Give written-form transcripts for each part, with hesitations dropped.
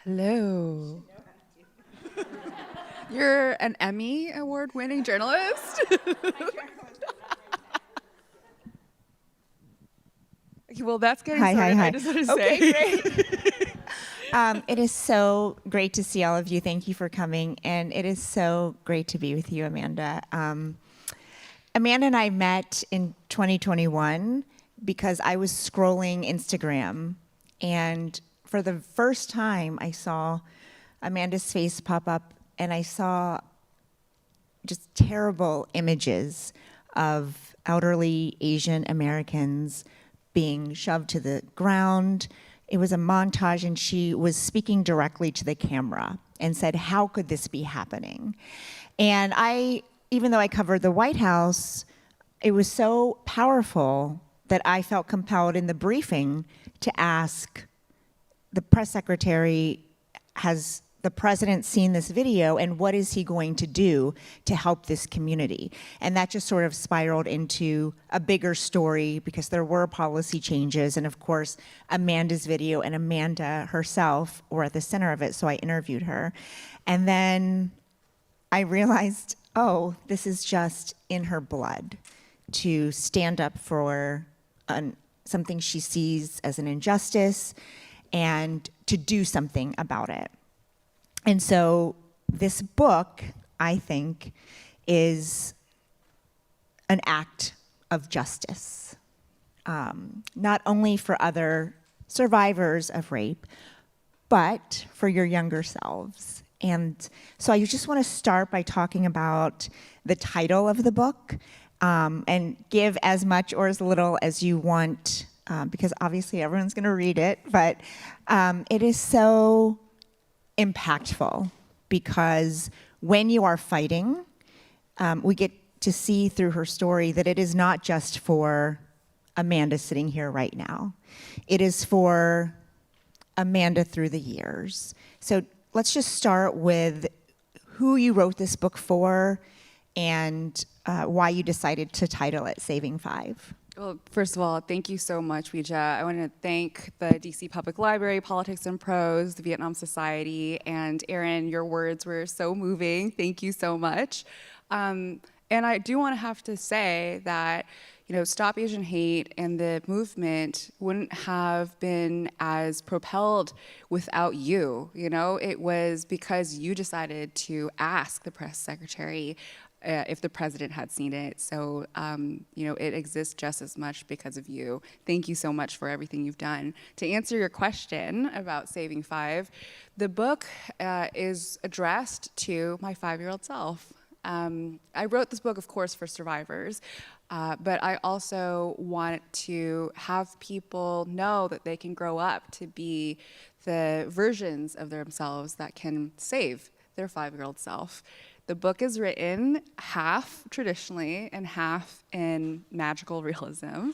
Hello. You're an Emmy award-winning journalist? Well, that's getting Hi, hi, started. I hi. just want to Okay, say. great. It is so great to see all of you. Thank you for coming. And it is so great to be with you, Amanda. Amanda and I met in 2021 because I was scrolling Instagram. And for the first time, I saw Amanda's face pop up, and I saw just terrible images of elderly Asian Americans being shoved to the ground. It was a montage, and she was speaking directly to the camera and said, "How could this be happening?" And even though I covered the White House, it was so powerful that I felt compelled in the briefing to ask the press secretary, has the president seen this video, and what is he going to do to help this community? And that just sort of spiraled into a bigger story because there were policy changes, and of course, Amanda's video and Amanda herself were at the center of it, so I interviewed her. And then I realized, oh, this is just in her blood to stand up for something she sees as an injustice and to do something about it. And so this book, I think, is an act of justice, not only for other survivors of rape, but for your younger selves. And so I just want to start by talking about the title of the book, and give as much or as little as you want, because obviously everyone's going to read it, but it is so impactful because when you are fighting, we get to see through her story that it is not just for Amanda sitting here right now. It is for Amanda through the years. So let's just start with who you wrote this book for and why you decided to title it Saving Five. Well, first of all, thank you so much, Weijia. I want to thank the DC Public Library, Politics and Prose, the Vietnam Society, and Aaron, your words were so moving. Thank you so much. And I do want to have to say that, Stop Asian Hate and the movement wouldn't have been as propelled without you. It was because you decided to ask the press secretary if the president had seen it. So, it exists just as much because of you. Thank you so much for everything you've done. To answer your question about Saving Five, the book is addressed to my 5-year-old self. I wrote this book, of course, for survivors, but I also want to have people know that they can grow up to be the versions of themselves that can save their 5-year-old self. The book is written half traditionally and half in magical realism.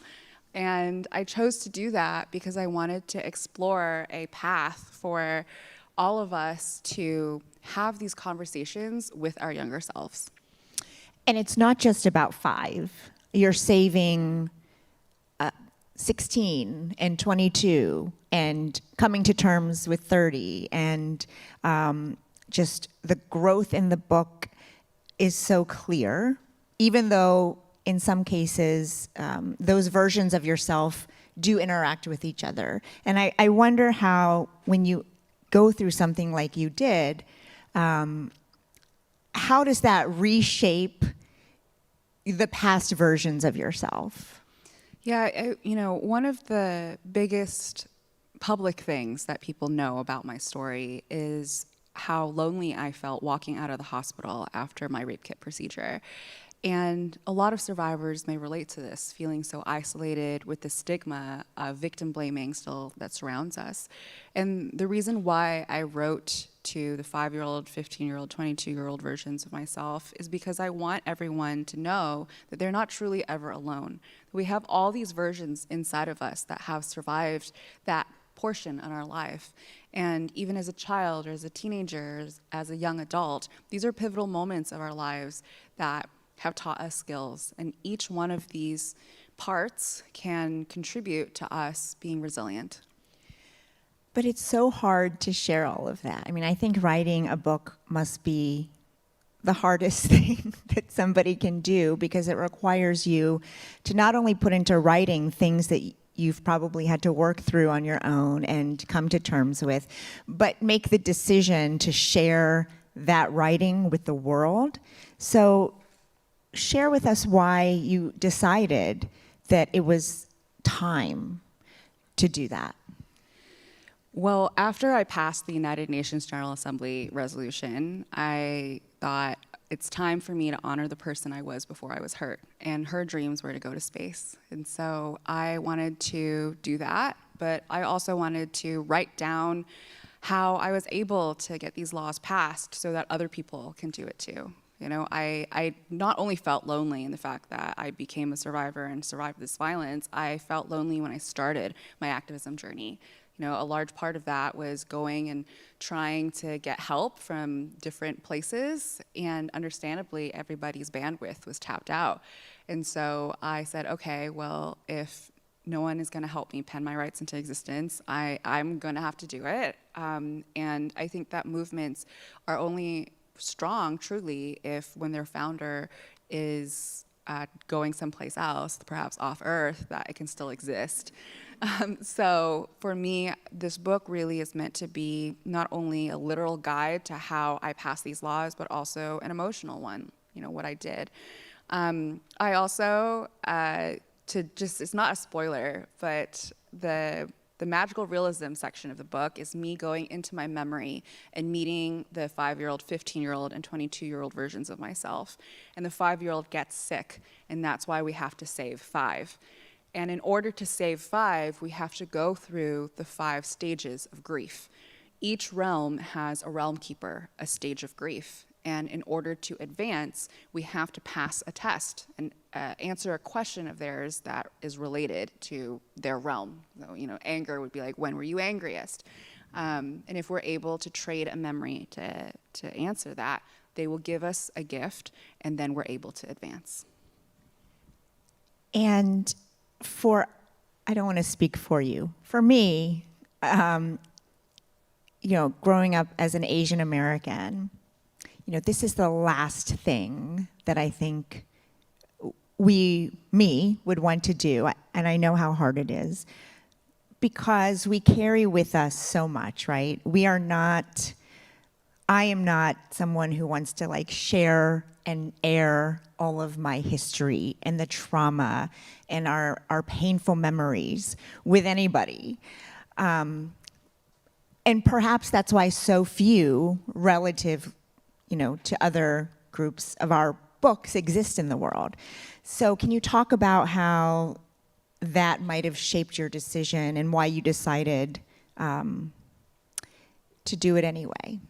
And I chose to do that because I wanted to explore a path for all of us to have these conversations with our younger selves. And it's not just about 5. You're saving 16 and 22 and coming to terms with 30, and just the growth in the book is so clear, even though in some cases those versions of yourself do interact with each other. And I wonder how, when you go through something like you did, how does that reshape the past versions of yourself? Yeah, one of the biggest public things that people know about my story is how lonely I felt walking out of the hospital after my rape kit procedure. And a lot of survivors may relate to this, feeling so isolated with the stigma of victim blaming still that surrounds us. And the reason why I wrote to the 5-year-old, 15-year-old, 22-year-old versions of myself is because I want everyone to know that they're not truly ever alone. We have all these versions inside of us that have survived that portion in our life. And even as a child or as a teenager, as a young adult, these are pivotal moments of our lives that have taught us skills. And each one of these parts can contribute to us being resilient. But it's so hard to share all of that. I mean, I think writing a book must be the hardest thing that somebody can do, because it requires you to not only put into writing things that you've probably had to work through on your own and come to terms with, but make the decision to share that writing with the world. So share with us why you decided that it was time to do that. Well, after I passed the United Nations General Assembly resolution, I thought it's time for me to honor the person I was before I was hurt. And her dreams were to go to space. And so I wanted to do that, but I also wanted to write down how I was able to get these laws passed so that other people can do it too. You know, I not only felt lonely in the fact that I became a survivor and survived this violence, I felt lonely when I started my activism journey. You know, a large part of that was going and trying to get help from different places, and understandably, everybody's bandwidth was tapped out. And so I said, okay, well, if no one is gonna help me pen my rights into existence, I'm gonna have to do it. And I think that movements are only strong, truly, if when their founder is going someplace else, perhaps off Earth, that it can still exist. So for me, this book really is meant to be not only a literal guide to how I pass these laws, but also an emotional one, you know, what I did. I also, it's not a spoiler, but the magical realism section of the book is me going into my memory and meeting the 5-year-old, 15-year-old, and 22-year-old versions of myself. And the 5-year-old gets sick, and that's why we have to save 5. And in order to save 5, we have to go through the 5 stages of grief. Each realm has a realm keeper, a stage of grief. And in order to advance, we have to pass a test and answer a question of theirs that is related to their realm. So, you know, anger would be like, when were you angriest? And if we're able to trade a memory to answer that, they will give us a gift, and then we're able to advance. And I don't want to speak for you. For me, you know, growing up as an Asian American, you know, this is the last thing that I think me would want to do, and I know how hard it is, because we carry with us so much, right? I am not someone who wants to like share and air all of my history and the trauma and our painful memories with anybody. And perhaps that's why so few relative, you know, to other groups of our books exist in the world. So can you talk about how that might have shaped your decision and why you decided to do it anyway?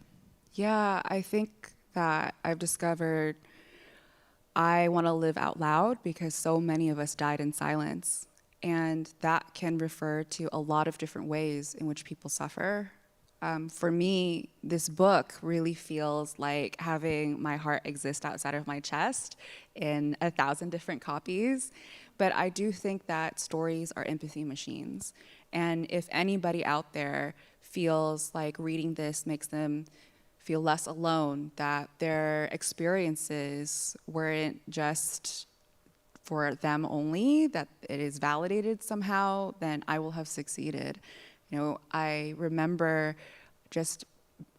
Yeah, I think that I've discovered I want to live out loud because so many of us died in silence. And that can refer to a lot of different ways in which people suffer. For me, this book really feels like having my heart exist outside of my chest in 1,000 different copies. But I do think that stories are empathy machines. And if anybody out there feels like reading this makes them feel less alone, that their experiences weren't just for them only, that it is validated somehow, then I will have succeeded. You know, I remember just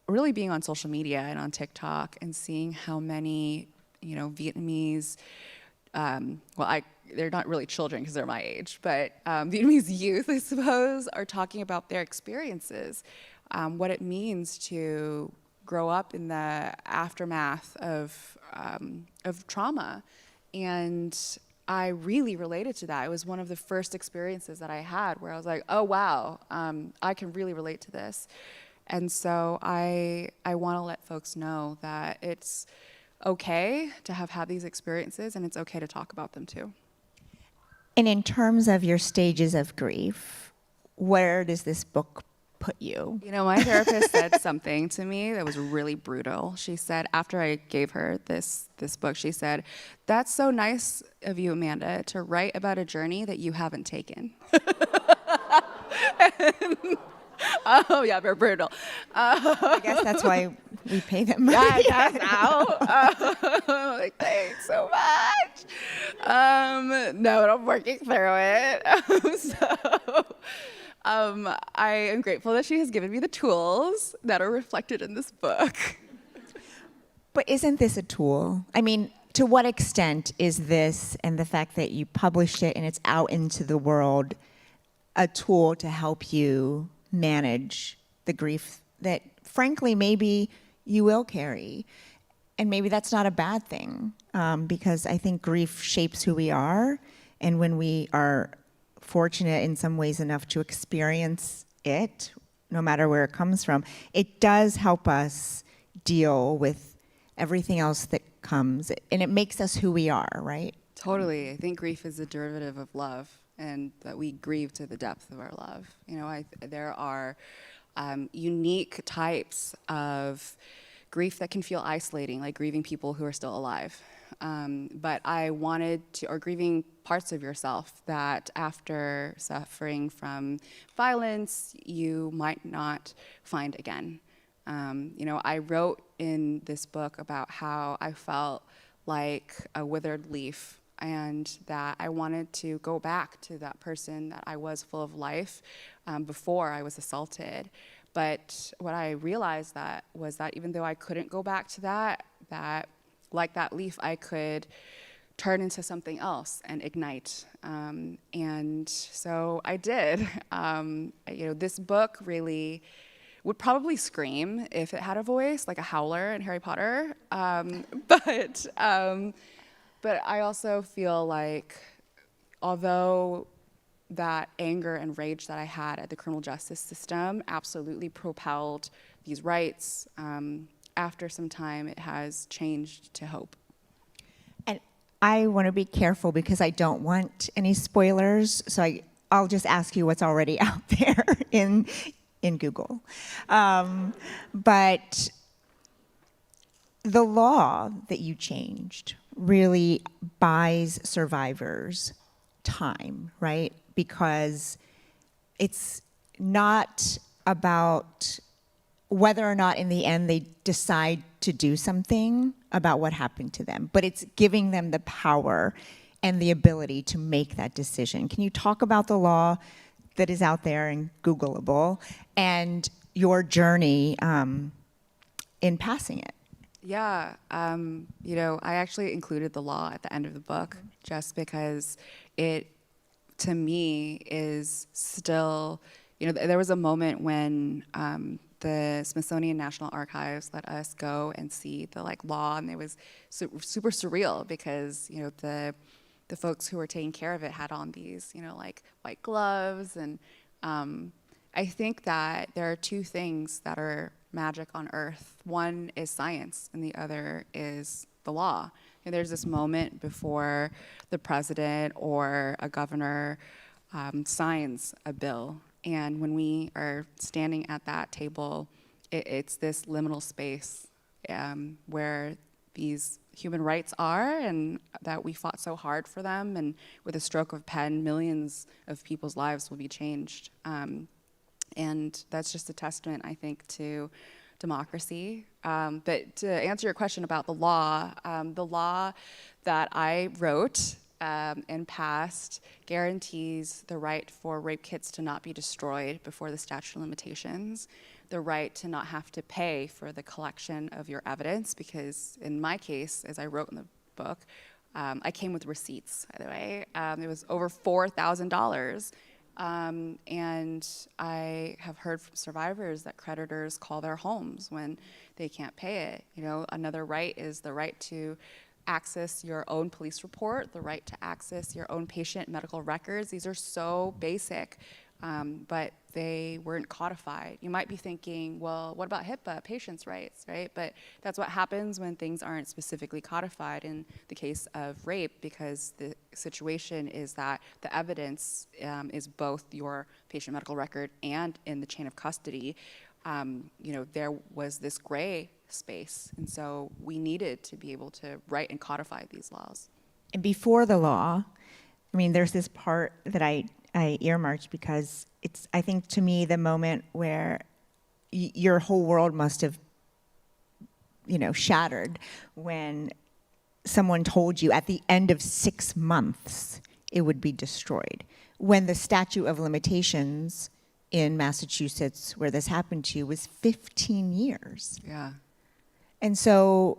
really being on social media and on TikTok and seeing how many, you know, Vietnamese, they're not really children because they're my age, but Vietnamese youth, I suppose, are talking about their experiences, what it means to grow up in the aftermath of trauma. And I really related to that. It was one of the first experiences that I had where I was like, oh, wow, I can really relate to this. And so I want to let folks know that it's okay to have had these experiences, and it's okay to talk about them too. And in terms of your stages of grief, where does this book put you? You know, my therapist said something to me that was really brutal. She said, after I gave her this book, she said, "That's so nice of you, Amanda, to write about a journey that you haven't taken." Oh, yeah, they're brutal. I guess that's why we pay them. Yeah, that's how. Like, thanks so much. No, but I'm working through it. I am grateful that she has given me the tools that are reflected in this book. But isn't this a tool? I mean, to what extent is this and the fact that you published it and it's out into the world a tool to help you manage the grief that, frankly, maybe you will carry? And maybe that's not a bad thing, because I think grief shapes who we are. And when we are fortunate in some ways enough to experience it, no matter where it comes from, it does help us deal with everything else that comes, and it makes us who we are, right? Totally. I think grief is a derivative of love, and that we grieve to the depth of our love. You know, there are unique types of grief that can feel isolating, like grieving people who are still alive. But I wanted to, or grieving parts of yourself that after suffering from violence, you might not find again. You know, I wrote in this book about how I felt like a withered leaf, and that I wanted to go back to that person that I was, full of life, before I was assaulted. But what I realized was that even though I couldn't go back to that like that leaf, I could turn into something else and ignite. And so I did. You know, this book really would probably scream if it had a voice, like a howler in Harry Potter. But I also feel like, although that anger and rage that I had at the criminal justice system absolutely propelled these rights, after some time it has changed to hope. And I want to be careful because I don't want any spoilers, so I'll just ask you what's already out there in Google. But the law that you changed really buys survivors time, right? Because it's not about whether or not in the end they decide to do something about what happened to them, but it's giving them the power and the ability to make that decision. Can you talk about the law that is out there and Googleable, and your journey in passing it? Yeah, you know, I actually included the law at the end of the book just because it, to me, is still, you know, there was a moment when the Smithsonian National Archives let us go and see the law, and it was super surreal because, you know, the folks who were taking care of it had on these, you know, like white gloves. And I think that there are two things that are magic on earth. One is science, and the other is the law. And there's this moment before the president or a governor signs a bill. And when we are standing at that table, it's this liminal space where these human rights are, and that we fought so hard for them, and with a stroke of pen, millions of people's lives will be changed. And that's just a testament, I think, to democracy. But to answer your question about the law that I wrote and passed guarantees the right for rape kits to not be destroyed before the statute of limitations, the right to not have to pay for the collection of your evidence, because in my case, as I wrote in the book, I came with receipts, by the way. It was over $4,000. And I have heard from survivors that creditors call their homes when they can't pay it. You know, another right is the right to access your own police report, the right to access your own patient medical records. These are so basic, but they weren't codified. You might be thinking, well, what about HIPAA, patients' rights, right? But that's what happens when things aren't specifically codified in the case of rape, because the situation is that the evidence is both your patient medical record and in the chain of custody. You know, there was this gray space, and so we needed to be able to write and codify these laws. And before the law, I mean, there's this part that I I earmarked because it's, I think, to me, the moment where your whole world must have, shattered when someone told you at the end of 6 months it would be destroyed. When the statute of limitations in Massachusetts, where this happened to you, was 15 years. Yeah. And so,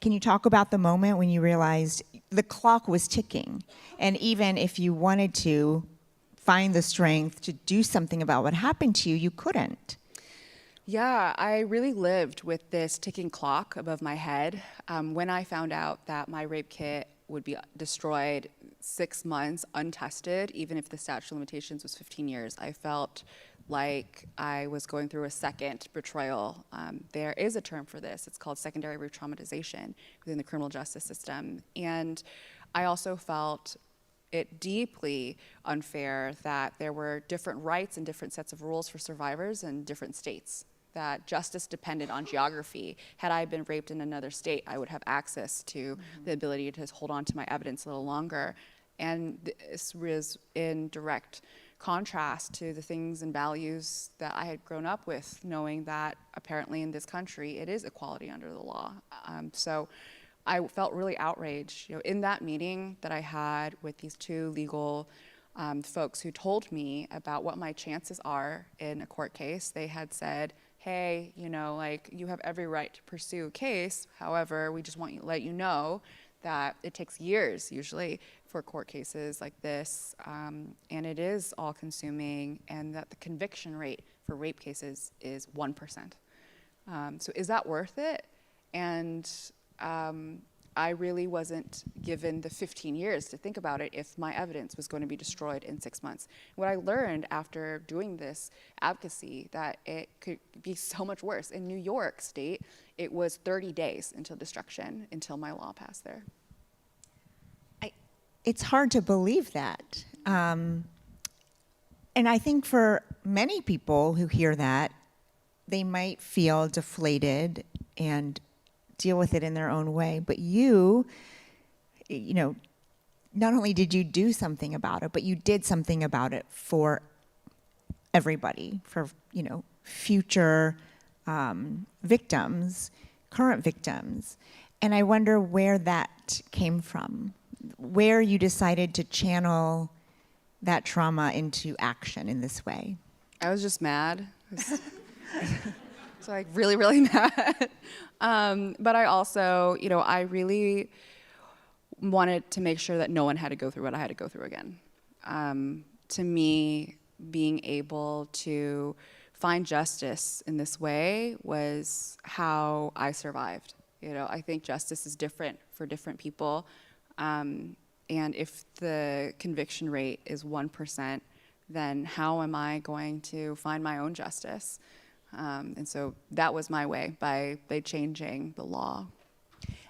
can you talk about the moment when you realized the clock was ticking? And even if you wanted to find the strength to do something about what happened to you, you couldn't. Yeah, I really lived with this ticking clock above my head. When I found out that my rape kit would be destroyed 6 months untested, even if the statute of limitations was 15 years, I felt like I was going through a second betrayal. There is a term for this. It's called secondary re-traumatization within the criminal justice system. And I also felt it deeply unfair that there were different rights and different sets of rules for survivors in different states, that justice depended on geography. Had I been raped in another state, I would have access to the ability to hold on to my evidence a little longer. And this was in direct contrast to the things and values that I had grown up with, knowing that apparently in this country it is equality under the law. So I felt really outraged. In that meeting that I had with these two legal folks who told me about what my chances are in a court case, they had said, hey, you have every right to pursue a case. However, we just want to let you know that it takes years usually for court cases like this, and it is all-consuming, and that the conviction rate for rape cases is 1%. So is that worth it? And I really wasn't given the 15 years to think about it if my evidence was going to be destroyed in 6 months. What I learned after doing this advocacy, that it could be so much worse. In New York State, it was 30 days until destruction, until my law passed there. It's hard to believe that. And I think for many people who hear that, they might feel deflated and deal with it in their own way. But you not only did you do something about it, but you did something about it for everybody, for, future victims, current victims. And I wonder where that came from, where you decided to channel that trauma into action in this way. I was just mad. So like really, really mad. But I also, I really wanted to make sure that no one had to go through what I had to go through again. To me, being able to find justice in this way was how I survived. I think justice is different for different people. And if the conviction rate is 1%, then how am I going to find my own justice? And so that was my way, by changing the law.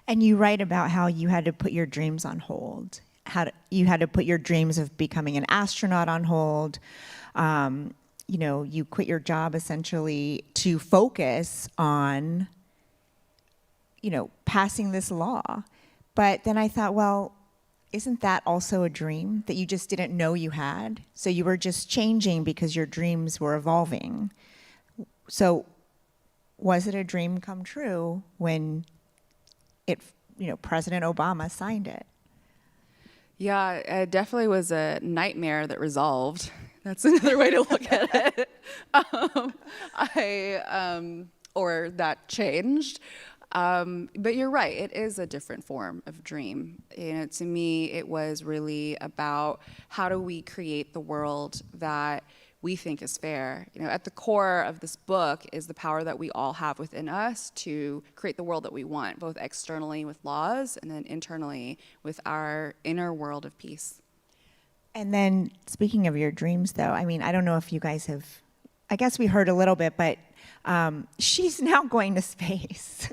And you write about how you had to put your dreams on hold. You had to put your dreams of becoming an astronaut on hold. You quit your job essentially to focus on, passing this law. But then I thought, well, isn't that also a dream that you just didn't know you had? So you were just changing because your dreams were evolving. So was it a dream come true when President Obama signed it? Yeah, it definitely was a nightmare that resolved. That's another way to look at it. Or that changed. But you're right, it is a different form of dream. To me, it was really about how do we create the world that we think is fair. At the core of this book is the power that we all have within us to create the world that we want, both externally with laws and then internally with our inner world of peace. And then, speaking of your dreams, though, I don't know if you guys have, I guess we heard a little bit, but she's now going to space.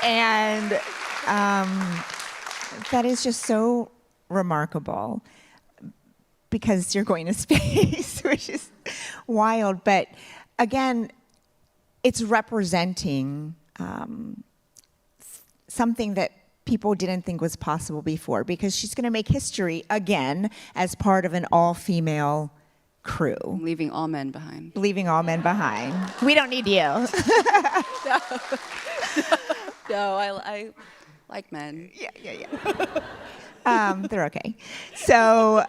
And that is just so remarkable, because you're going to space, which is wild. But again, it's representing something that people didn't think was possible before, because she's going to make history again as part of an all-female crew, Leaving all men behind. leaving all men behind. We don't need you. No, I like men. Yeah. They're okay. So,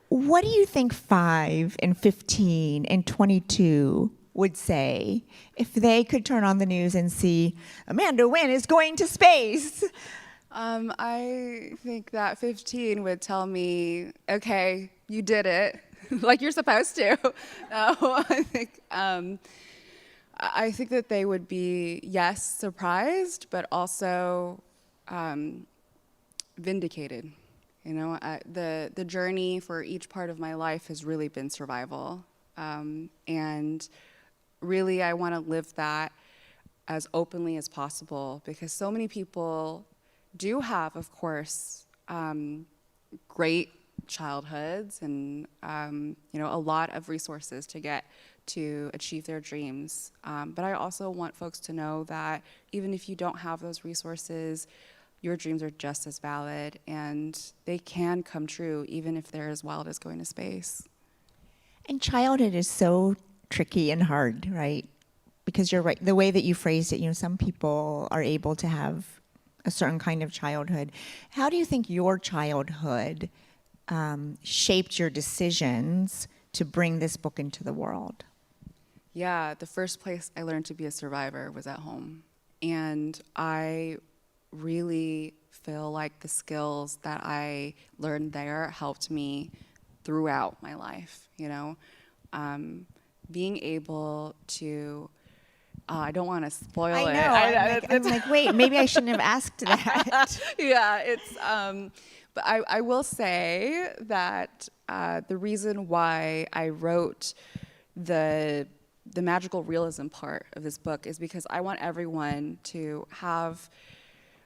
what do you think 5 and 15 and 22 would say if they could turn on the news and see Amanda Wynn is going to space? I think that 15 would tell me, okay, you did it, like you're supposed to. No, I think that they would be, yes, surprised, but also vindicated. You know, the journey for each part of my life has really been survival, and really I want to live that as openly as possible, because so many people do have, of course, great childhoods and a lot of resources to get to achieve their dreams. But I also want folks to know that even if you don't have those resources, your dreams are just as valid, and they can come true even if they're as wild as going to space. And childhood is so tricky and hard, right? Because you're right, the way that you phrased it, some people are able to have a certain kind of childhood. How do you think your childhood shaped your decisions to bring this book into the world? Yeah, the first place I learned to be a survivor was at home. And I really feel like the skills that I learned there helped me throughout my life, being able to, I don't want to spoil it. I know. I'm like, wait, maybe I shouldn't have asked that. Yeah, but I will say that the reason why I wrote the magical realism part of this book is because I want everyone to have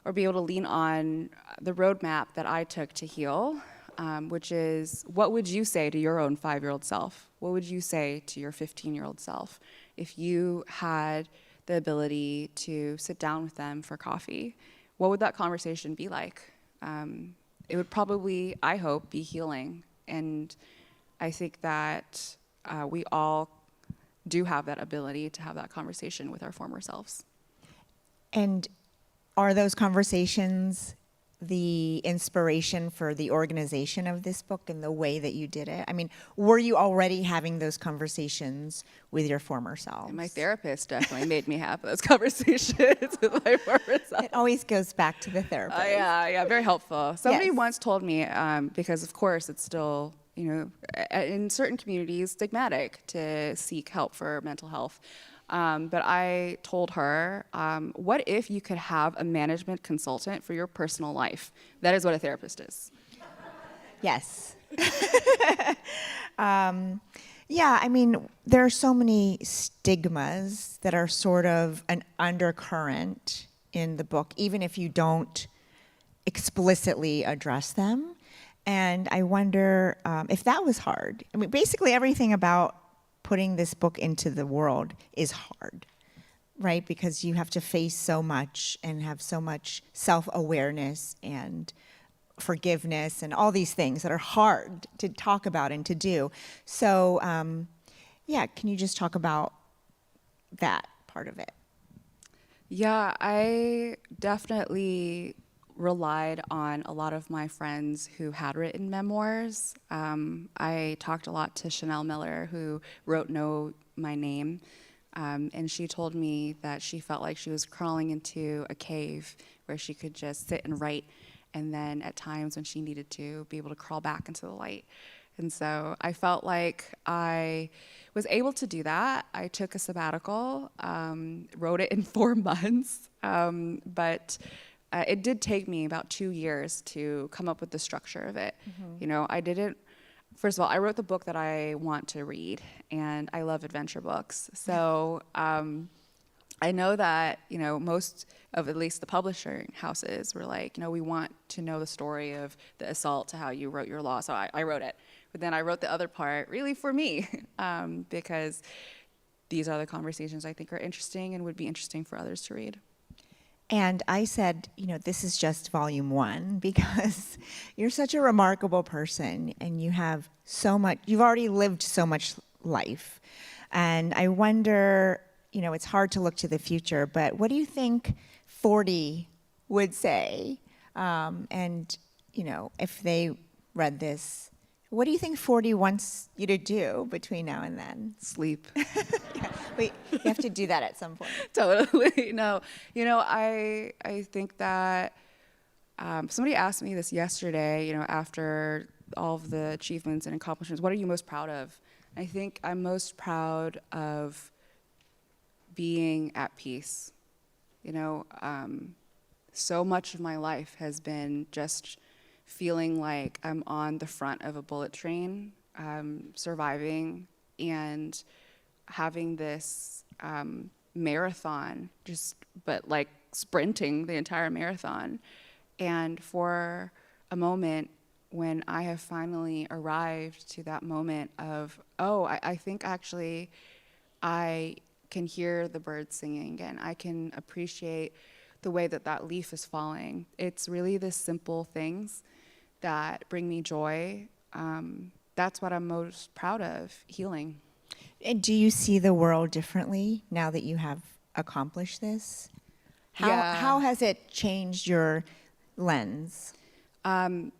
or be able to lean on the roadmap that I took to heal, which is, what would you say to your own 5-year-old self? What would you say to your 15-year-old self if you had the ability to sit down with them for coffee? What would that conversation be like? It would probably, I hope, be healing. And I think that we all do have that ability to have that conversation with our former selves. And are those conversations the inspiration for the organization of this book and the way that you did it? I mean, were you already having those conversations with your former selves? And my therapist definitely made me have those conversations with my former self. It always goes back to the therapist. Yeah, very helpful. Somebody Yes. once told me, because of course it's still, in certain communities, stigmatic to seek help for mental health. But I told her, what if you could have a management consultant for your personal life? That is what a therapist is. Yes. Yeah, I mean, there are so many stigmas that are sort of an undercurrent in the book, even if you don't explicitly address them. And I wonder if that was hard. I mean, basically everything about putting this book into the world is hard, right? Because you have to face so much and have so much self-awareness and forgiveness and all these things that are hard to talk about and to do. So, can you just talk about that part of it? Yeah, I definitely relied on a lot of my friends who had written memoirs. I talked a lot to Chanel Miller, who wrote Know My Name, and she told me that she felt like she was crawling into a cave where she could just sit and write, and then at times when she needed to, be able to crawl back into the light. And so I felt like I was able to do that. I took a sabbatical, wrote it in 4 months, but it did take me about 2 years to come up with the structure of it. Mm-hmm. First of all, I wrote the book that I want to read, and I love adventure books. So I know that, most of at least the publishing houses were like, we want to know the story of the assault to how you wrote your law. So I wrote it. But then I wrote the other part really for me, because these are the conversations I think are interesting and would be interesting for others to read. And I said, this is just volume one because you're such a remarkable person and you have so much, you've already lived so much life. And I wonder, it's hard to look to the future, but what do you think 40 would say? And, if they read this, what do you think 40 wants you to do between now and then? Sleep. Wait, you have to do that at some point. Totally. No, I think that somebody asked me this yesterday, after all of the achievements and accomplishments, what are you most proud of? I think I'm most proud of being at peace. So much of my life has been just feeling like I'm on the front of a bullet train, surviving and having this marathon, but like sprinting the entire marathon. And for a moment, when I have finally arrived to that moment of, I think actually I can hear the birds singing again. I can appreciate the way that leaf is falling. It's really the simple things that bring me joy. That's what I'm most proud of, healing. And do you see the world differently now that you have accomplished this? How has it changed your lens? The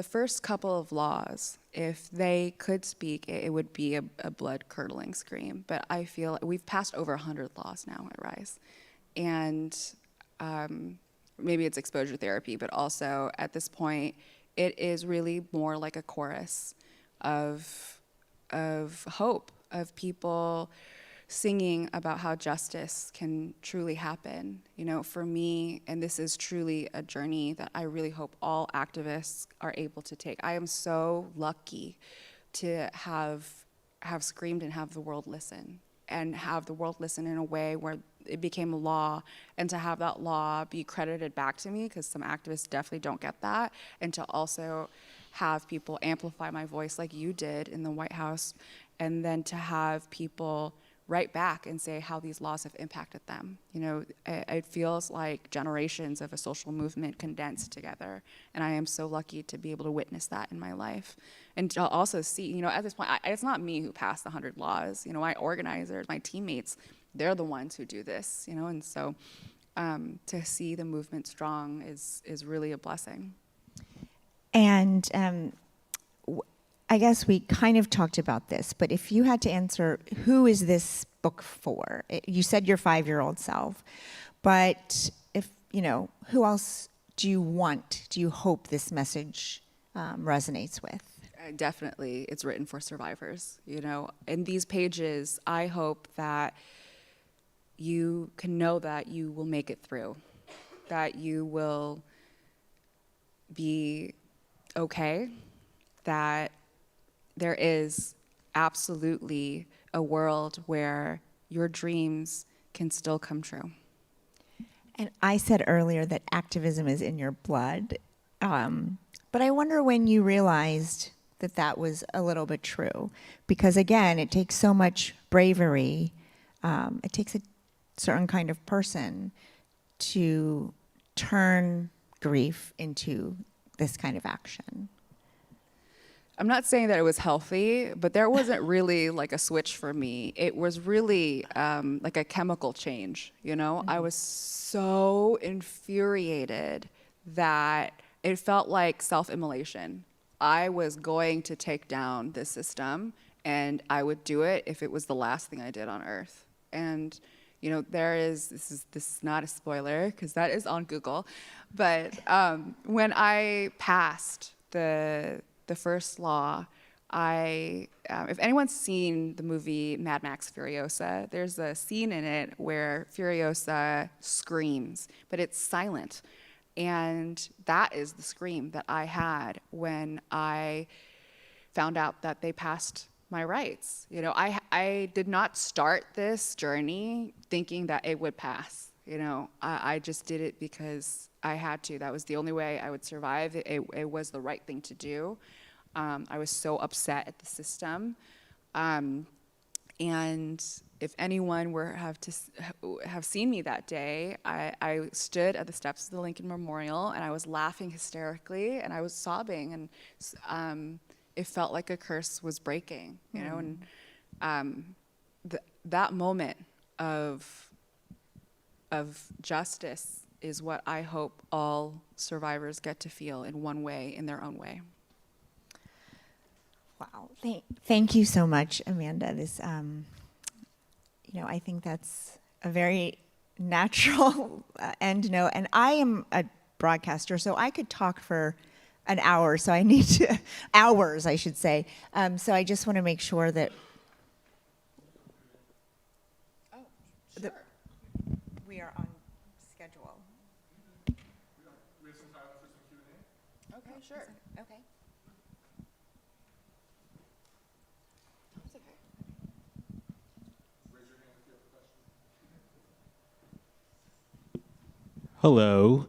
first couple of laws, if they could speak, it would be a blood-curdling scream. But I feel we've passed over 100 laws now at RISE. And maybe it's exposure therapy, but also at this point, it is really more like a chorus of hope, of people singing about how justice can truly happen. For me, and this is truly a journey that I really hope all activists are able to take. I am so lucky to have screamed and have the world listen, and have the world listen in a way where it became a law, and to have that law be credited back to me, because some activists definitely don't get that, and to also have people amplify my voice like you did in the White House, and then to have people write back and say how these laws have impacted them. It feels like generations of a social movement condensed together, and I am so lucky to be able to witness that in my life. And to also see, at this point, it's not me who passed the 100 laws. My organizers, my teammates, they're the ones who do this, and so to see the movement strong is really a blessing. And I guess we kind of talked about this, but if you had to answer, who is this book for? You said your 5-year-old self, but who else do you hope this message resonates with? Definitely, it's written for survivors. In these pages, I hope that you can know that you will make it through, that you will be okay, that there is absolutely a world where your dreams can still come true. And I said earlier that activism is in your blood, but I wonder when you realized that was a little bit true, because again, it takes so much bravery. It takes a certain kind of person to turn grief into this kind of action. I'm not saying that it was healthy, but there wasn't really like a switch for me. It was really like a chemical change, Mm-hmm. I was so infuriated that it felt like self-immolation. I was going to take down this system, and I would do it if it was the last thing I did on earth. And this is not a spoiler because that is on Google, but when I passed the first law, if anyone's seen the movie Mad Max Furiosa, there's a scene in it where Furiosa screams, but it's silent. And that is the scream that I had when I found out that they passed my rights. I did not start this journey thinking that it would pass. I just did it because I had to. That was the only way I would survive. It was the right thing to do. I was so upset at the system. And if anyone were have seen me that day, I stood at the steps of the Lincoln Memorial and I was laughing hysterically and I was sobbing, and it felt like a curse was breaking, you know. And that moment of justice is what I hope all survivors get to feel in one way, in their own way. Wow. Thank you so much, Amanda. This, I think that's a very natural end note. And I am a broadcaster, so I could talk for an hour. So I need to, hours, I should say. So I just want to make sure that. Oh, sure. We are on schedule. We have some time for some Q&A. Okay, sure. Okay. Raise your hand if you have a question. Hello.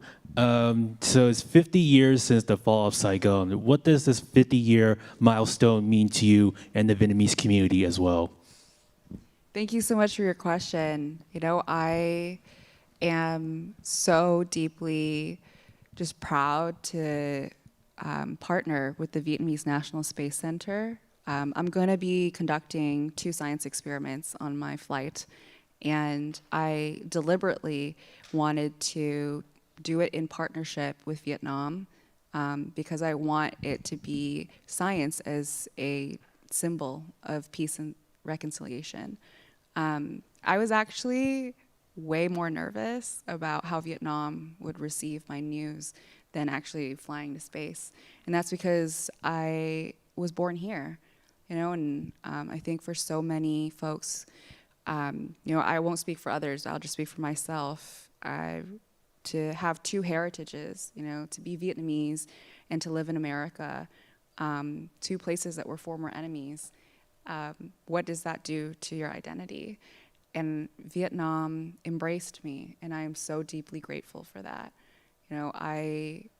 So it's 50 years since the fall of Saigon. What does this 50-year milestone mean to you and the Vietnamese community as well? Thank you so much for your question. You know, I am so deeply just proud to partner with the Vietnamese National Space Center. I'm going to be conducting 2 science experiments on my flight, and I deliberately wanted to do it in partnership with Vietnam because I want it to be science as a symbol of peace and reconciliation. I was actually way more nervous about how Vietnam would receive my news than actually flying to space. And that's because I was born here, you know, and I think for so many folks, you know, I won't speak for others, I'll just speak for myself. To have 2 heritages, you know, to be Vietnamese and to live in America, 2 places that were former enemies, what does that do to your identity? And Vietnam embraced me, and I am so deeply grateful for that. You know,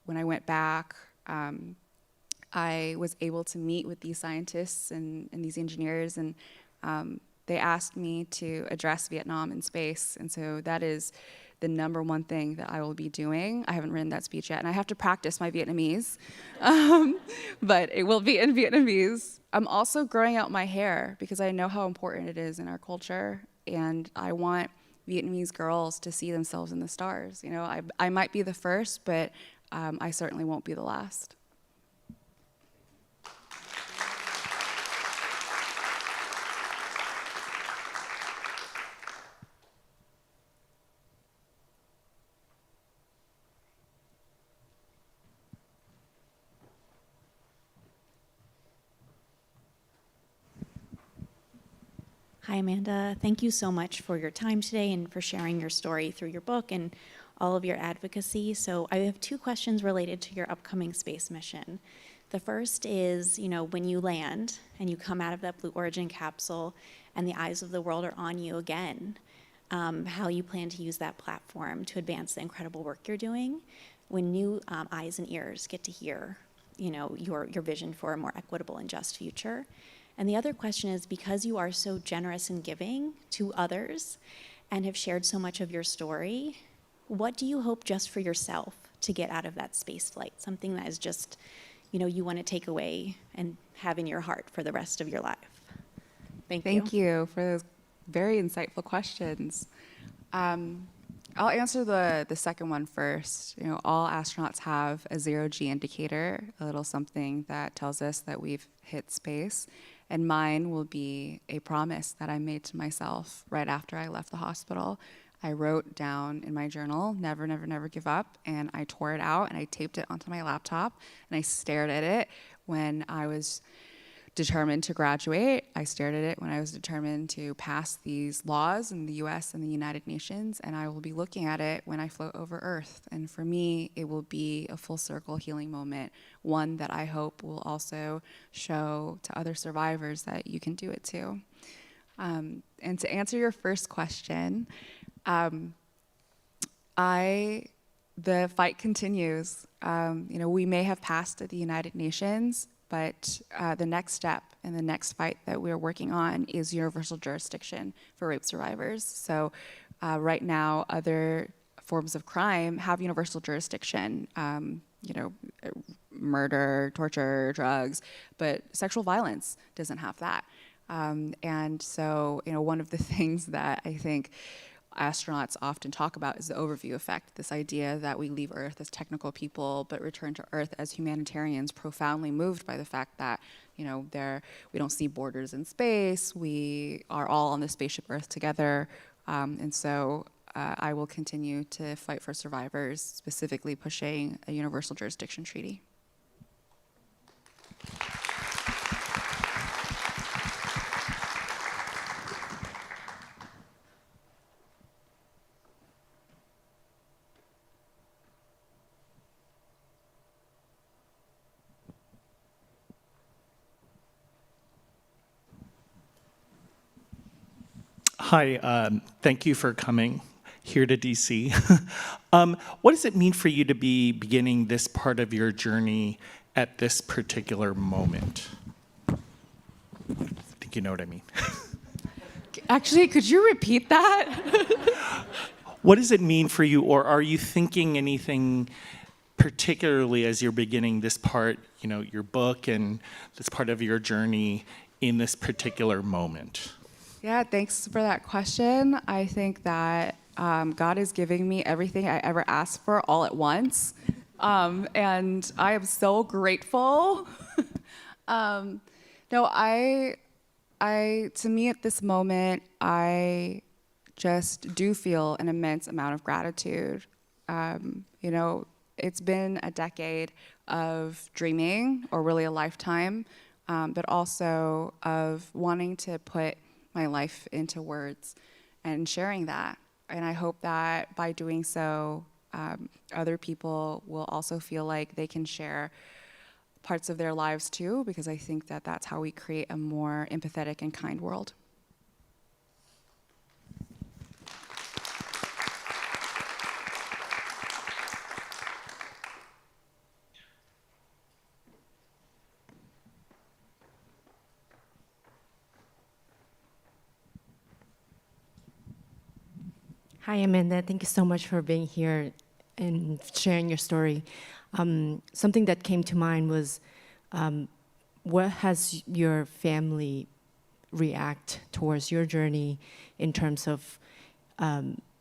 when I went back, I was able to meet with these scientists and these engineers, and they asked me to address Vietnam in space, and so that is the #1 thing that I will be doing. I haven't written that speech yet, and I have to practice my Vietnamese, but it will be in Vietnamese. I'm also growing out my hair because I know how important it is in our culture, and I want Vietnamese girls to see themselves in the stars. You know, I might be the first, but I certainly won't be the last. Hi, Amanda. Thank you so much for your time today and for sharing your story through your book and all of your advocacy. So I have 2 questions related to your upcoming space mission. The first is, you know, when you land and you come out of that Blue Origin capsule and the eyes of the world are on you again, how you plan to use that platform to advance the incredible work you're doing when new eyes and ears get to hear, you know, your vision for a more equitable and just future. And the other question is, because you are so generous and giving to others and have shared so much of your story, what do you hope just for yourself to get out of that space flight? Something that is just, you know, you want to take away and have in your heart for the rest of your life. Thank you for those very insightful questions. I'll answer the second one first. You know, all astronauts have a 0G indicator, a little something that tells us that we've hit space. And mine will be a promise that I made to myself right after I left the hospital. I wrote down in my journal, never, never, never give up, and I tore it out and I taped it onto my laptop and I stared at it when I was determined to graduate. I stared at it when I was determined to pass these laws in the US and the United Nations, and I will be looking at it when I float over Earth. And for me, it will be a full circle healing moment, one that I hope will also show to other survivors that you can do it too. And to answer your first question, the fight continues. You know, we may have passed at the United Nations, but the next step and the next fight that we're working on is universal jurisdiction for rape survivors. So right now, other forms of crime have universal jurisdiction, murder, torture, drugs, but sexual violence doesn't have that. And so, one of the things that I think astronauts often talk about is the overview effect, this idea that we leave Earth as technical people but return to Earth as humanitarians, profoundly moved by the fact that we don't see borders in space, we are all on the spaceship Earth together, and so I will continue to fight for survivors, specifically pushing a universal jurisdiction treaty. Hi, thank you for coming here to DC. What does it mean for you to be beginning this part of your journey at this particular moment? I think you know what I mean. Actually, could you repeat that? What does it mean for you, or are you thinking anything particularly as you're beginning this part, your book and this part of your journey in this particular moment? Yeah, thanks for that question. I think that God is giving me everything I ever asked for all at once. And I am so grateful. To me at this moment, I just do feel an immense amount of gratitude. It's been a decade of dreaming, or really a lifetime, but also of wanting to put my life into words and sharing that. And I hope that by doing so, other people will also feel like they can share parts of their lives too, because I think that that's how we create a more empathetic and kind world. Hi, Amanda. Thank you so much for being here and sharing your story. Something that came to mind was, what has your family react towards your journey in terms of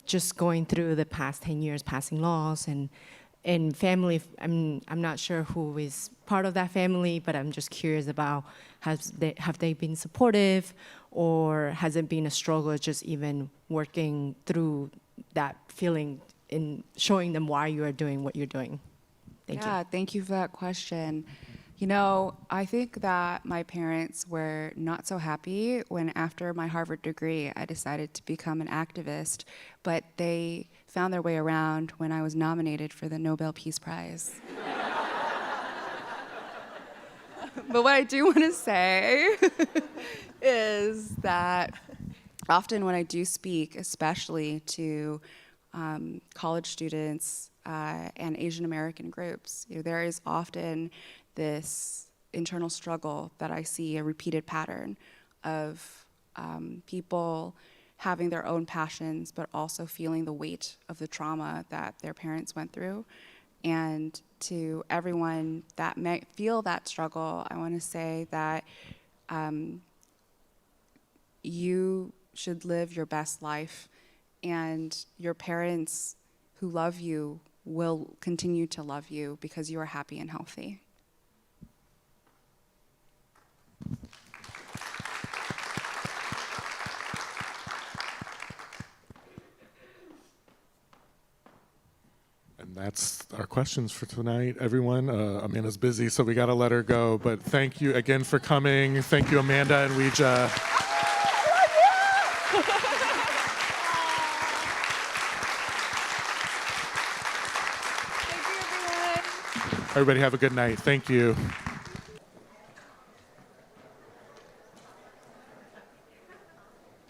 just going through the past 10 years, passing laws, and family? I'm not sure who is part of that family, but I'm just curious about, have they been supportive, or has it been a struggle just even working through that feeling in showing them why you are doing what you're doing? Thank you. Thank you for that question. I think that my parents were not so happy when, after my Harvard degree, I decided to become an activist, but they found their way around when I was nominated for the Nobel Peace Prize. But what I do want to say is that often when I do speak, especially to college students and Asian American groups, there is often this internal struggle that I see, a repeated pattern of people having their own passions, but also feeling the weight of the trauma that their parents went through. And to everyone that may feel that struggle, I want to say that you should live your best life, and your parents who love you will continue to love you because you are happy and healthy. And that's our questions for tonight, everyone. Amanda's busy, so we got to let her go. But thank you again for coming. Thank you, Amanda and Weijia. Thank you, everyone. Everybody have a good night. Thank you.